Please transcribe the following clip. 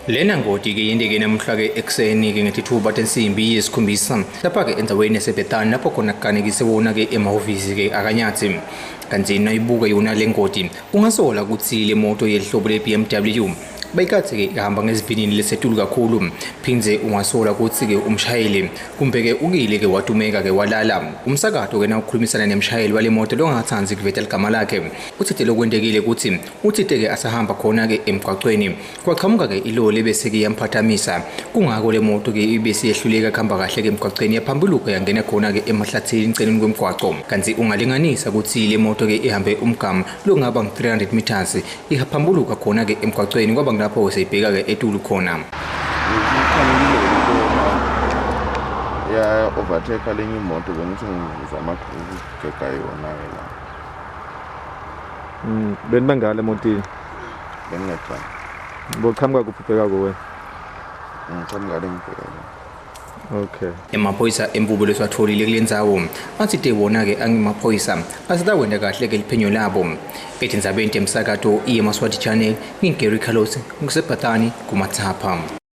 Lena ngoti ke yindike namhla ke ekseni ke ngetithuba tensimbi yesikhombisa lapha ke endaweni yaseBethany lapho khona kuqanekise wona ke emahhovisi ke akanyathi kanti nayibuka yona lengoti ungasola ukuthi le moto yehlobo leBMW bayikathe ke ihamba ngesivinini lesetulu kakhulu phindze ungasola ukuthi ke umshayeli kumbe ke ukile ke watumeka ke walala umsakato ke nawukhulumisana nemshayeli wale moto longathanzi kuveta igama lakhe uthi lokwendekile ukuthi uthite ke asahamba khona ke emgwaqweni kwaqhamuka ke iloli bese ke yamphathamisa kungako le moto ke ibese yehluleka khamba kahle ke emgwaqweni yaphambuluka yangena khona ke emahlathini eceleni kwemgwaqo kanti ungalinganisa ukuthi le moto ke ihambe umgama longaba nge300 meters ihaphambuluka khona ke emgwaqweni kwaba lapho seyibheka ke etulu khona ya overtake lenye imoto bengithi ngizama ukugega yona la beni bangale emotini bengekho boqhamuka kuphepeka kuwe ngichamka lengibheka. Okay. Emaphoyisa embubo leswatholile kulendzawo athi te wona ke angimaphoyisa asitawenda kahle ke liphenyo labo ethi ndzabeni emsakato iye Siswati channel ngingeri Carlos ngiseBethany kumathapha.